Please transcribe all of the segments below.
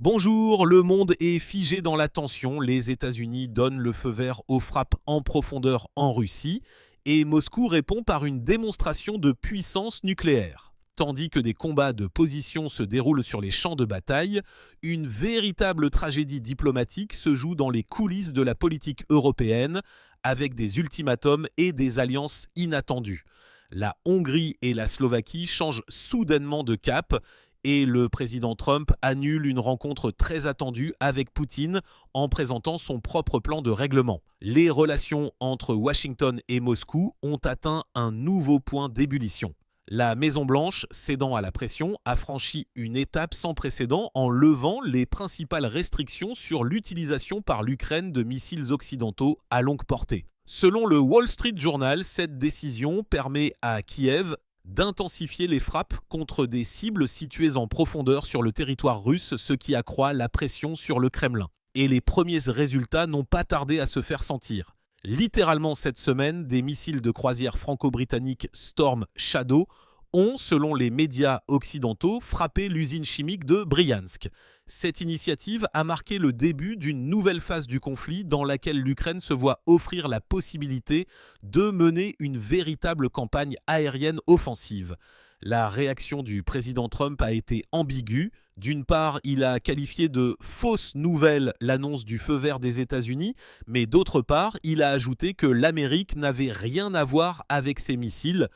Bonjour, le monde est figé dans la tension. Les États-Unis donnent le feu vert aux frappes en profondeur en Russie et Moscou répond par une démonstration de puissance nucléaire. Tandis que des combats de position se déroulent sur les champs de bataille, une véritable tragédie diplomatique se joue dans les coulisses de la politique européenne avec des ultimatums et des alliances inattendues. La Hongrie et la Slovaquie changent soudainement de cap et le président Trump annule une rencontre très attendue avec Poutine en présentant son propre plan de règlement. Les relations entre Washington et Moscou ont atteint un nouveau point d'ébullition. La Maison-Blanche, cédant à la pression, a franchi une étape sans précédent en levant les principales restrictions sur l'utilisation par l'Ukraine de missiles occidentaux à longue portée. Selon le Wall Street Journal, cette décision permet à Kiev d'intensifier les frappes contre des cibles situées en profondeur sur le territoire russe, ce qui accroît la pression sur le Kremlin. Et les premiers résultats n'ont pas tardé à se faire sentir. Littéralement cette semaine, des missiles de croisière franco-britanniques Storm Shadow ont, selon les médias occidentaux, frappé l'usine chimique de Bryansk. Cette initiative a marqué le début d'une nouvelle phase du conflit dans laquelle l'Ukraine se voit offrir la possibilité de mener une véritable campagne aérienne offensive. La réaction du président Trump a été ambiguë. D'une part, il a qualifié de fausse nouvelle l'annonce du feu vert des États-Unis, mais d'autre part, il a ajouté que l'Amérique n'avait rien à voir avec ces missiles,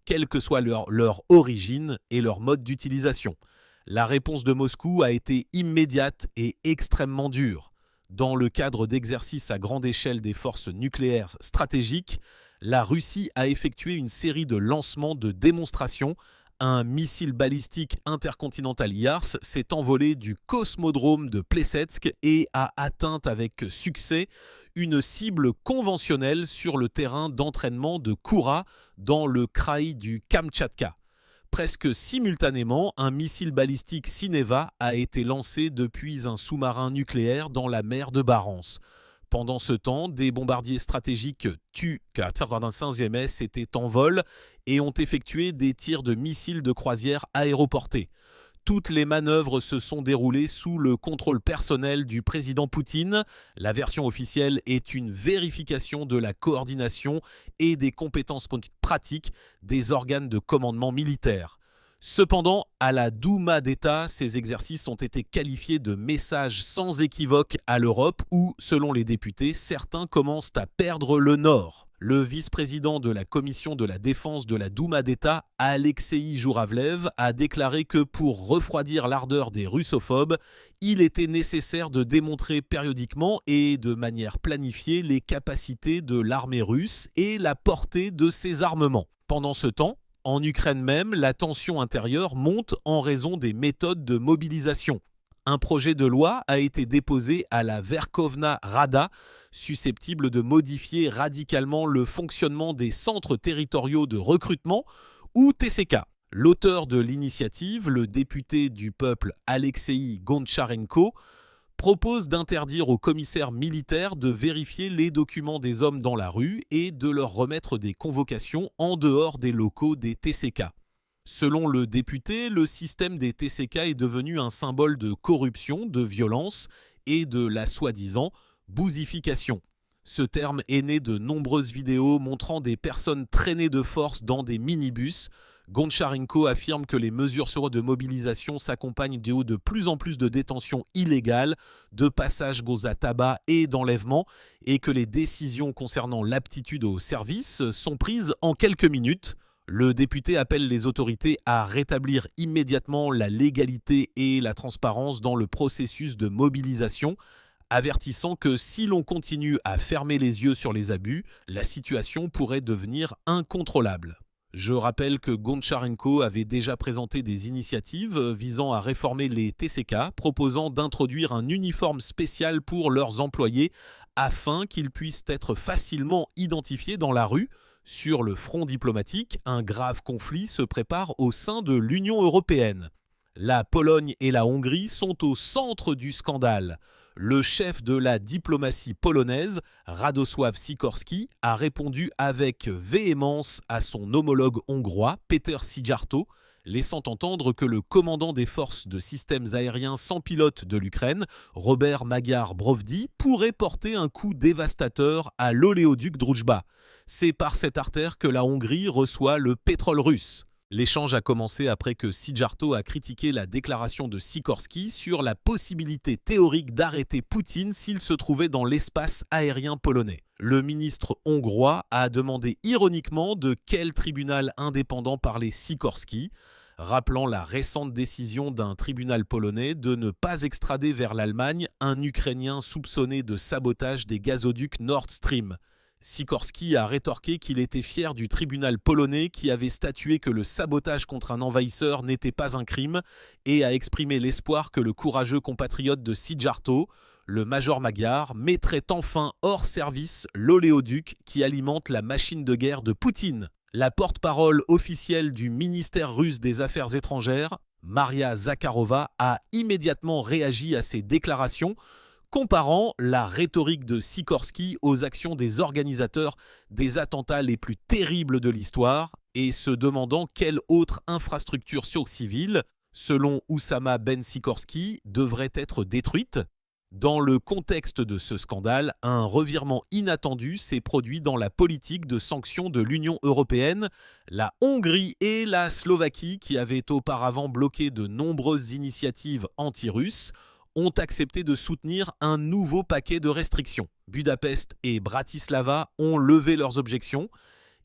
quelle que soit leur origine et leur mode d'utilisation. La réponse de Moscou a été immédiate et extrêmement dure. Dans le cadre d'exercices à grande échelle des forces nucléaires stratégiques, la Russie a effectué une série de lancements de démonstrations. Un missile balistique intercontinental Yars s'est envolé du cosmodrome de Plesetsk et a atteint avec succès une cible conventionnelle sur le terrain d'entraînement de Koura dans le kraï du Kamtchatka. Presque simultanément, un missile balistique Sineva a été lancé depuis un sous-marin nucléaire dans la mer de Barents. Pendant ce temps, des bombardiers stratégiques Tu-95MS étaient en vol et ont effectué des tirs de missiles de croisière aéroportés. Toutes les manœuvres se sont déroulées sous le contrôle personnel du président Poutine. La version officielle est une vérification de la coordination et des compétences pratiques des organes de commandement militaire. Cependant, à la Douma d'État, ces exercices ont été qualifiés de messages sans équivoque à l'Europe où, selon les députés, certains commencent à perdre le nord. Le vice-président de la commission de la défense de la Douma d'État, Alexei Jouravlev, a déclaré que pour refroidir l'ardeur des russophobes, il était nécessaire de démontrer périodiquement et de manière planifiée les capacités de l'armée russe et la portée de ses armements. Pendant ce temps, en Ukraine même, la tension intérieure monte en raison des méthodes de mobilisation. Un projet de loi a été déposé à la Verkhovna Rada, susceptible de modifier radicalement le fonctionnement des centres territoriaux de recrutement, ou TCK. L'auteur de l'initiative, le député du peuple Alexei Goncharenko, propose d'interdire aux commissaires militaires de vérifier les documents des hommes dans la rue et de leur remettre des convocations en dehors des locaux des TCK. Selon le député, le système des TCK est devenu un symbole de corruption, de violence et de la soi-disant bousification. Ce terme est né de nombreuses vidéos montrant des personnes traînées de force dans des minibus. Goncharenko affirme que les mesures de mobilisation s'accompagnent de plus en plus de détentions illégales, de passages gauze à tabac et d'enlèvements, et que les décisions concernant l'aptitude au service sont prises en quelques minutes. Le député appelle les autorités à rétablir immédiatement la légalité et la transparence dans le processus de mobilisation, avertissant que si l'on continue à fermer les yeux sur les abus, la situation pourrait devenir incontrôlable. Je rappelle que Goncharenko avait déjà présenté des initiatives visant à réformer les TCK, proposant d'introduire un uniforme spécial pour leurs employés afin qu'ils puissent être facilement identifiés dans la rue. Sur le front diplomatique, un grave conflit se prépare au sein de l'Union européenne. La Pologne et la Hongrie sont au centre du scandale. Le chef de la diplomatie polonaise, Radosław Sikorski, a répondu avec véhémence à son homologue hongrois, Péter Szijjártó, laissant entendre que le commandant des forces de systèmes aériens sans pilote de l'Ukraine, Robert Magyar-Brovdi, pourrait porter un coup dévastateur à l'oléoduc Druzhba. C'est par cette artère que la Hongrie reçoit le pétrole russe. L'échange a commencé après que Szijjártó a critiqué la déclaration de Sikorski sur la possibilité théorique d'arrêter Poutine s'il se trouvait dans l'espace aérien polonais. Le ministre hongrois a demandé ironiquement de quel tribunal indépendant parlait Sikorski, rappelant la récente décision d'un tribunal polonais de ne pas extrader vers l'Allemagne un Ukrainien soupçonné de sabotage des gazoducs Nord Stream. Sikorski a rétorqué qu'il était fier du tribunal polonais qui avait statué que le sabotage contre un envahisseur n'était pas un crime et a exprimé l'espoir que le courageux compatriote de Szijjártó, le major Magyar, mettrait enfin hors service l'oléoduc qui alimente la machine de guerre de Poutine. La porte-parole officielle du ministère russe des Affaires étrangères, Maria Zakharova, a immédiatement réagi à ces déclarations, comparant la rhétorique de Sikorski aux actions des organisateurs des attentats les plus terribles de l'histoire et se demandant quelle autre infrastructure civile, selon Oussama Ben Sikorski, devrait être détruite. Dans le contexte de ce scandale, un revirement inattendu s'est produit dans la politique de sanctions de l'Union européenne. La Hongrie et la Slovaquie, qui avaient auparavant bloqué de nombreuses initiatives anti-russes, ont accepté de soutenir un nouveau paquet de restrictions. Budapest et Bratislava ont levé leurs objections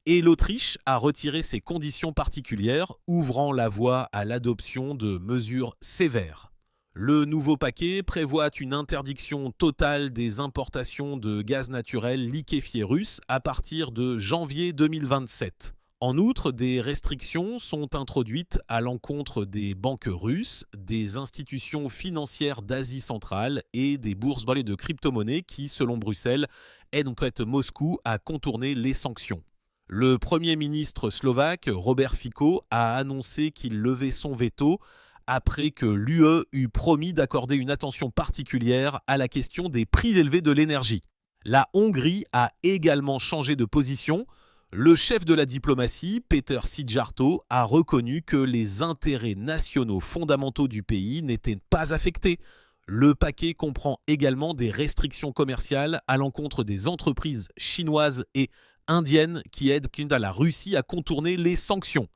et l'Autriche a retiré ses conditions particulières, ouvrant la voie à l'adoption de mesures sévères. Le nouveau paquet prévoit une interdiction totale des importations de gaz naturel liquéfié russe à partir de janvier 2027. En outre, des restrictions sont introduites à l'encontre des banques russes, des institutions financières d'Asie centrale et des bourses de crypto-monnaies qui, selon Bruxelles, aident Moscou à contourner les sanctions. Le Premier ministre slovaque, Robert Fico, a annoncé qu'il levait son veto après que l'UE eut promis d'accorder une attention particulière à la question des prix élevés de l'énergie. La Hongrie a également changé de position. Le chef de la diplomatie, Péter Szijjártó, a reconnu que les intérêts nationaux fondamentaux du pays n'étaient pas affectés. Le paquet comprend également des restrictions commerciales à l'encontre des entreprises chinoises et indiennes qui aident la Russie à contourner les sanctions.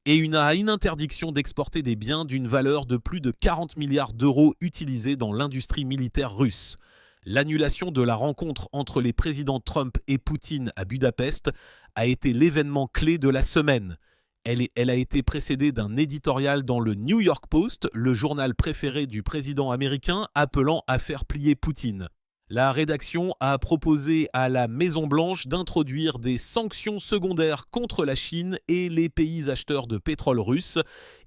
Et une interdiction d'exporter des biens d'une valeur de plus de 40 milliards d'euros utilisés dans l'industrie militaire russe. L'annulation de la rencontre entre les présidents Trump et Poutine à Budapest a été l'événement clé de la semaine. Elle a été précédée d'un éditorial dans le New York Post, le journal préféré du président américain, appelant à faire plier Poutine. La rédaction a proposé à la Maison-Blanche d'introduire des sanctions secondaires contre la Chine et les pays acheteurs de pétrole russe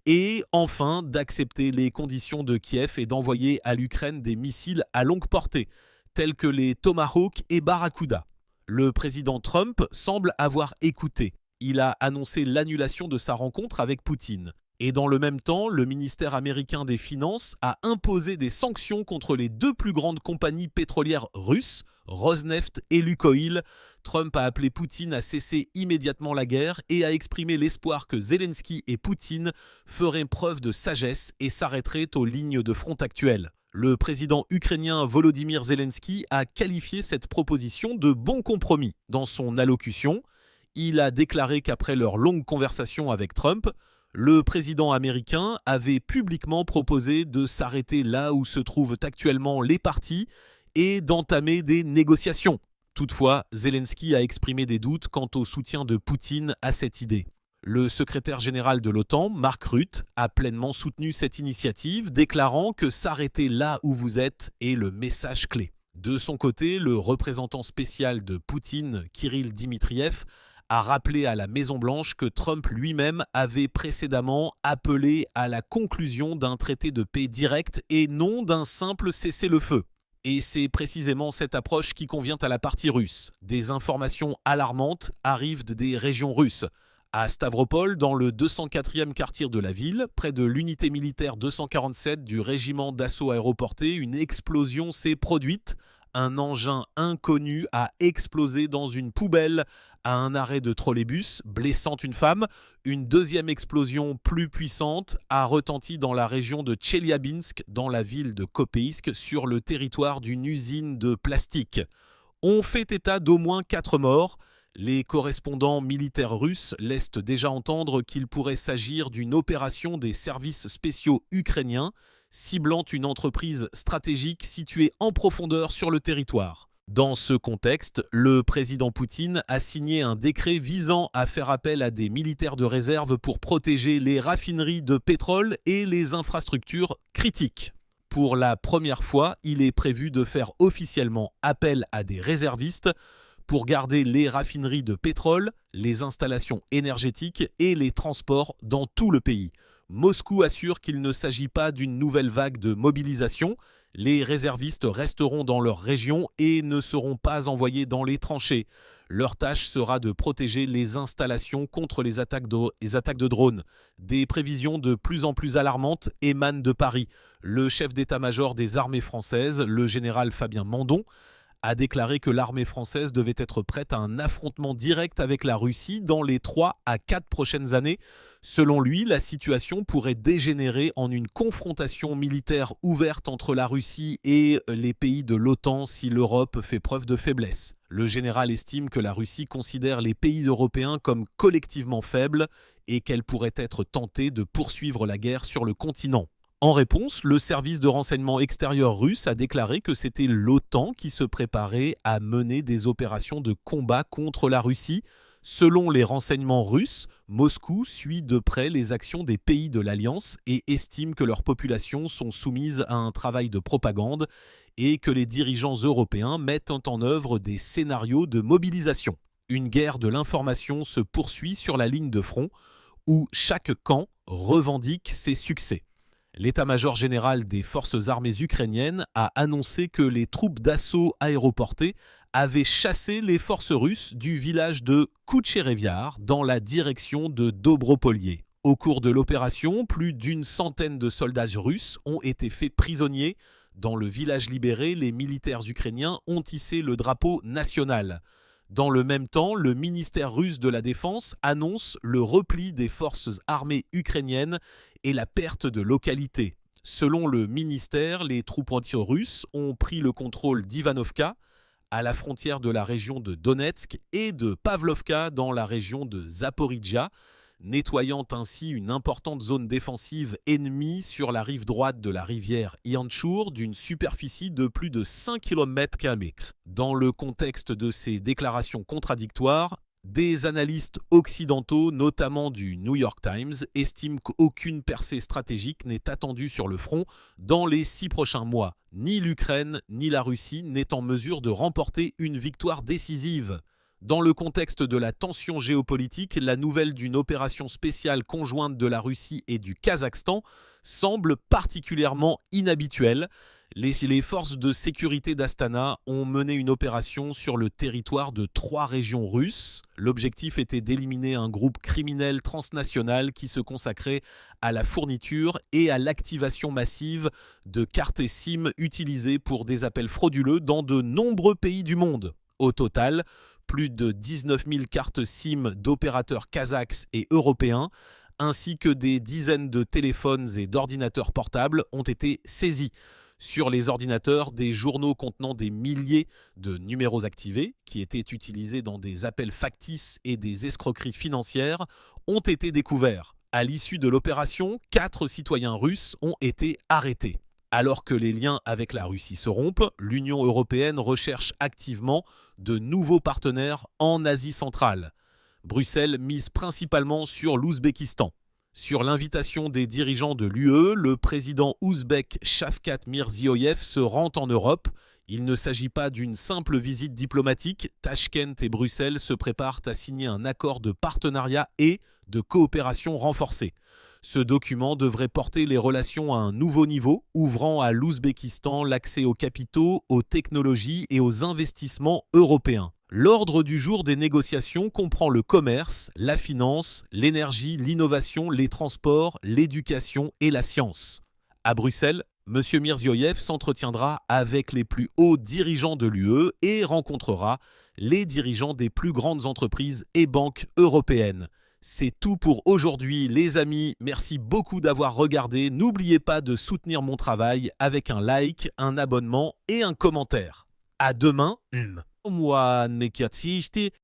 et enfin d'accepter les conditions de Kiev et d'envoyer à l'Ukraine des missiles à longue portée, tels que les Tomahawk et Barracuda. Le président Trump semble avoir écouté. Il a annoncé l'annulation de sa rencontre avec Poutine. Et dans le même temps, le ministère américain des Finances a imposé des sanctions contre les deux plus grandes compagnies pétrolières russes, Rosneft et Lukoil. Trump a appelé Poutine à cesser immédiatement la guerre et a exprimé l'espoir que Zelensky et Poutine feraient preuve de sagesse et s'arrêteraient aux lignes de front actuelles. Le président ukrainien Volodymyr Zelensky a qualifié cette proposition de bon compromis. Dans son allocution, il a déclaré qu'après leur longue conversation avec Trump, le président américain avait publiquement proposé de s'arrêter là où se trouvent actuellement les partis et d'entamer des négociations. Toutefois, Zelensky a exprimé des doutes quant au soutien de Poutine à cette idée. Le secrétaire général de l'OTAN, Mark Rutte, a pleinement soutenu cette initiative, déclarant que s'arrêter là où vous êtes est le message clé. De son côté, le représentant spécial de Poutine, Kirill Dmitriev, a rappelé à la Maison-Blanche que Trump lui-même avait précédemment appelé à la conclusion d'un traité de paix direct et non d'un simple cessez-le-feu. Et c'est précisément cette approche qui convient à la partie russe. Des informations alarmantes arrivent des régions russes. À Stavropol, dans le 204e quartier de la ville, près de l'unité militaire 247 du régiment d'assaut aéroporté, une explosion s'est produite, un engin inconnu a explosé dans une poubelle à un arrêt de trolleybus, blessant une femme. Une deuxième explosion plus puissante a retenti dans la région de Tcheliabinsk, dans la ville de Kopeisk, sur le territoire d'une usine de plastique. On fait état d'au moins 4 morts. Les correspondants militaires russes laissent déjà entendre qu'il pourrait s'agir d'une opération des services spéciaux ukrainiens ciblant une entreprise stratégique située en profondeur sur le territoire. Dans ce contexte, le président Poutine a signé un décret visant à faire appel à des militaires de réserve pour protéger les raffineries de pétrole et les infrastructures critiques. Pour la première fois, il est prévu de faire officiellement appel à des réservistes pour garder les raffineries de pétrole, les installations énergétiques et les transports dans tout le pays. Moscou assure qu'il ne s'agit pas d'une nouvelle vague de mobilisation. Les réservistes resteront dans leur région et ne seront pas envoyés dans les tranchées. Leur tâche sera de protéger les installations contre les attaques de drones. Des prévisions de plus en plus alarmantes émanent de Paris. Le chef d'état-major des armées françaises, le général Fabien Mandon, a déclaré que l'armée française devait être prête à un affrontement direct avec la Russie dans les 3 à 4 prochaines années. Selon lui, la situation pourrait dégénérer en une confrontation militaire ouverte entre la Russie et les pays de l'OTAN si l'Europe fait preuve de faiblesse. Le général estime que la Russie considère les pays européens comme collectivement faibles et qu'elle pourrait être tentée de poursuivre la guerre sur le continent. En réponse, le service de renseignement extérieur russe a déclaré que c'était l'OTAN qui se préparait à mener des opérations de combat contre la Russie. Selon les renseignements russes, Moscou suit de près les actions des pays de l'Alliance et estime que leurs populations sont soumises à un travail de propagande et que les dirigeants européens mettent en œuvre des scénarios de mobilisation. Une guerre de l'information se poursuit sur la ligne de front où chaque camp revendique ses succès. L'état-major général des forces armées ukrainiennes a annoncé que les troupes d'assaut aéroportées avaient chassé les forces russes du village de Koutchereviar dans la direction de Dobropolye. Au cours de l'opération, plus d'une centaine de soldats russes ont été faits prisonniers. Dans le village libéré, les militaires ukrainiens ont hissé le drapeau national. Dans le même temps, le ministère russe de la Défense annonce le repli des forces armées ukrainiennes et la perte de localités. Selon le ministère, les troupes anti-russes ont pris le contrôle d'Ivanovka, à la frontière de la région de Donetsk, et de Pavlovka dans la région de Zaporijjia, nettoyant ainsi une importante zone défensive ennemie sur la rive droite de la rivière Ianchour d'une superficie de plus de 5 km². Dans le contexte de ces déclarations contradictoires, des analystes occidentaux, notamment du New York Times, estiment qu'aucune percée stratégique n'est attendue sur le front dans les 6 prochains mois. Ni l'Ukraine ni la Russie n'est en mesure de remporter une victoire décisive. Dans le contexte de la tension géopolitique, la nouvelle d'une opération spéciale conjointe de la Russie et du Kazakhstan semble particulièrement inhabituelle. Les forces de sécurité d'Astana ont mené une opération sur le territoire de 3 régions russes. L'objectif était d'éliminer un groupe criminel transnational qui se consacrait à la fourniture et à l'activation massive de cartes SIM utilisées pour des appels frauduleux dans de nombreux pays du monde. Au total, plus de 19 000 cartes SIM d'opérateurs kazakhs et européens, ainsi que des dizaines de téléphones et d'ordinateurs portables ont été saisis. Sur les ordinateurs, des journaux contenant des milliers de numéros activés, qui étaient utilisés dans des appels factices et des escroqueries financières, ont été découverts. À l'issue de l'opération, 4 citoyens russes ont été arrêtés. Alors que les liens avec la Russie se rompent, l'Union européenne recherche activement de nouveaux partenaires en Asie centrale. Bruxelles mise principalement sur l'Ouzbékistan. Sur l'invitation des dirigeants de l'UE, le président ouzbek Shavkat Mirziyoyev se rend en Europe. Il ne s'agit pas d'une simple visite diplomatique. Tachkent et Bruxelles se préparent à signer un accord de partenariat et de coopération renforcée. Ce document devrait porter les relations à un nouveau niveau, ouvrant à l'Ouzbékistan l'accès aux capitaux, aux technologies et aux investissements européens. L'ordre du jour des négociations comprend le commerce, la finance, l'énergie, l'innovation, les transports, l'éducation et la science. À Bruxelles, Monsieur Mirziyoyev s'entretiendra avec les plus hauts dirigeants de l'UE et rencontrera les dirigeants des plus grandes entreprises et banques européennes. C'est tout pour aujourd'hui les amis, merci beaucoup d'avoir regardé, n'oubliez pas de soutenir mon travail avec un like, un abonnement et un commentaire. À demain. Moi,